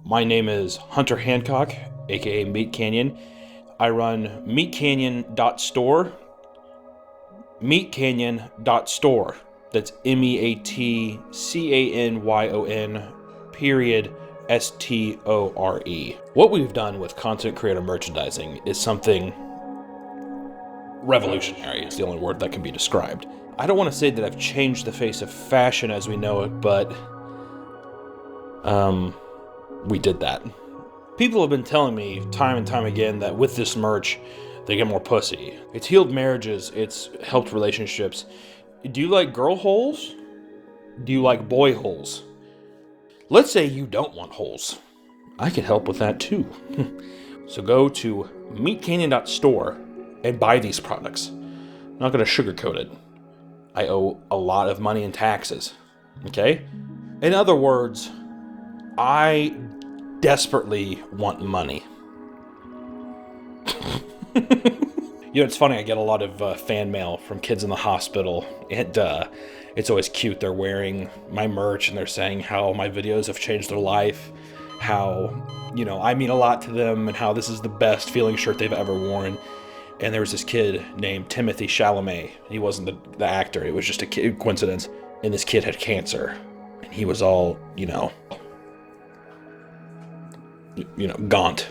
My name is Hunter Hancock, aka Meat Canyon. I run meatcanyon.store. Meatcanyon.store. That's MEATCANYON Store. What we've done with content creator merchandising is something revolutionary. It's the only word that can be described. I don't want to say that I've changed the face of fashion as we know it, but we did that. People have been telling me time and time again that with this merch, they get more pussy. It's healed marriages. It's helped relationships. Do you like girl holes? Do you like boy holes? Let's say you don't want holes. I can help with that too. So go to meatcanyon.store and buy these products. I'm not going to sugarcoat it. I owe a lot of money in taxes. Okay? In other words, I desperately want money. It's funny, I get a lot of fan mail from kids in the hospital, and it's always cute. They're wearing my merch, and they're saying how my videos have changed their life, how, I mean a lot to them, and how this is the best feeling shirt they've ever worn. And there was this kid named Timothy Chalamet. He wasn't the actor, it was just a coincidence. And this kid had cancer, and he was all, gaunt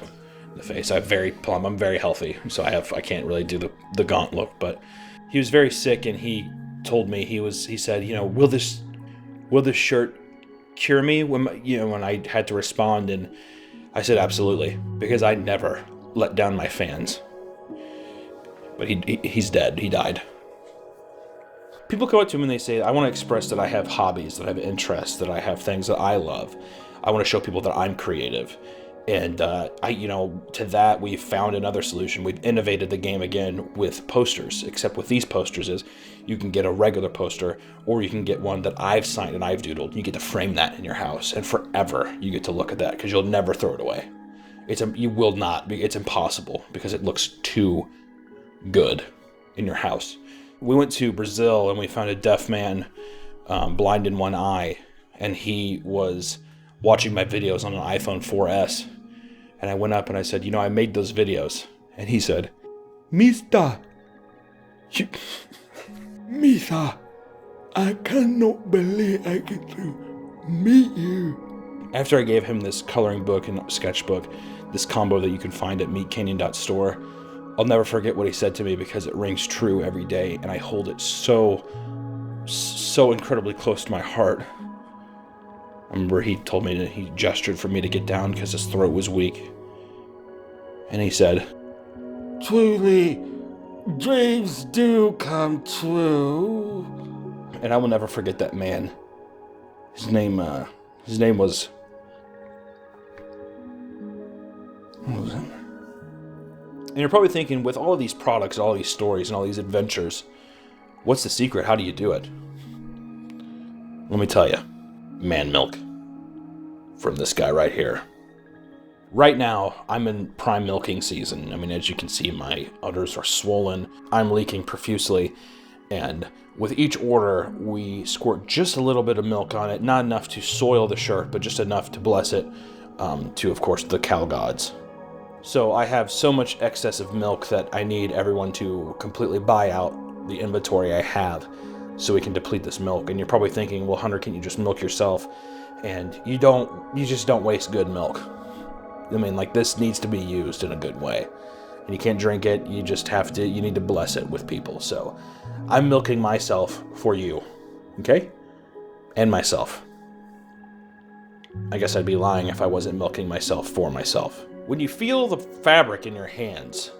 in the face. I'm very plump. I'm very healthy, so I can't really do the gaunt look. But he was very sick, and he told me he said, will this shirt cure me when I had to respond? And I said absolutely, because I never let down my fans. But he's dead. He died. People come up to him and they say, I want to express that I have hobbies, that I have interests, that I have things that I love. I want to show people that I'm creative. And to that, we've found another solution. We've innovated the game again with posters, except with these posters is you can get a regular poster, or you can get one that I've signed and I've doodled. You get to frame that in your house, and forever you get to look at that because you'll never throw it away. You will not. It's impossible because it looks too good in your house. We went to Brazil and we found a deaf man, blind in one eye, and he was watching my videos on an iPhone 4S. And I went up and I said, I made those videos. And he said, Mister, I cannot believe I get to meet you. After I gave him this coloring book and sketchbook, this combo that you can find at meatcanyon.store, I'll never forget what he said to me because it rings true every day, and I hold it so incredibly close to my heart. I remember he told me he gestured for me to get down because his throat was weak. And he said, truly, dreams do come true. And I will never forget that man. His name was... What was it? And you're probably thinking, with all of these products, all these stories, and all these adventures, what's the secret? How do you do it? Let me tell you. Man milk. From this guy right here. Right now, I'm in prime milking season. I mean, as you can see, my udders are swollen. I'm leaking profusely. And with each order, we squirt just a little bit of milk on it. Not enough to soil the shirt, but just enough to bless it to, of course, the cow gods. So I have so much excess of milk that I need everyone to completely buy out the inventory I have so we can deplete this milk. And you're probably thinking, well, Hunter, can't you just milk yourself? And you just don't waste good milk. I mean, this needs to be used in a good way. And you can't drink it, you need to bless it with people. So I'm milking myself for you, okay? And myself. I guess I'd be lying if I wasn't milking myself for myself. When you feel the fabric in your hands,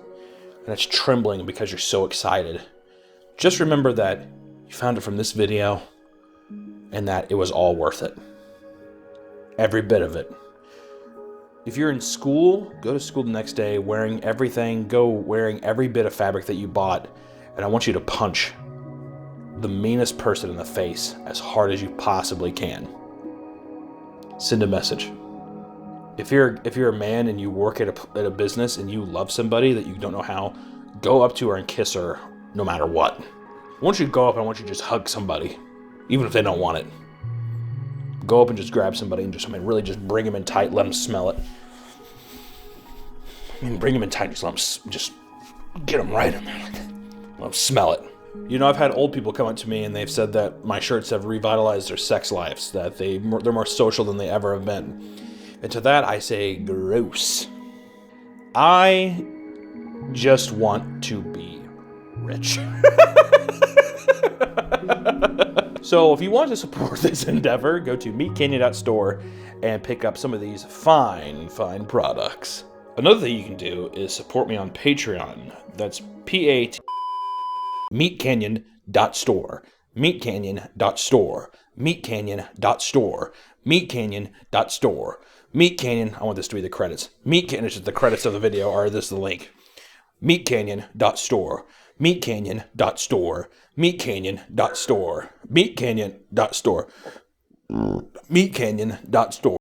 and it's trembling because you're so excited, just remember that you found it from this video, and that it was all worth it. Every bit of it. If you're in school, go to school the next day wearing everything, go wearing every bit of fabric that you bought, and I want you to punch the meanest person in the face as hard as you possibly can. Send a message. If you're a man and you work at a business and you love somebody that you don't know how, go up to her and kiss her no matter what. I want you to go up and I want you to just hug somebody, even if they don't want it. Go up and just grab somebody and just, really just bring them in tight. Let them smell it. Bring them in tight. Just get them right in there. Let them smell it. I've had old people come up to me and they've said that my shirts have revitalized their sex lives, that they're more social than they ever have been. And to that I say, gross. I just want to be rich. So if you want to support this endeavor, go to meetcanyon.store and pick up some of these fine products. Another thing you can do is support me on Patreon. That's P-A-T... meetcanyon.store. meetcanyon.store. meetcanyon.store. meetcanyon.store. Meet Canyon, I want this to be the credits. Meet Canyon, which is the credits of the video, or this is the link. meetcanyon.store. meetcanyon.store. meetcanyon.store. meetcanyon.store. meetcanyon.store.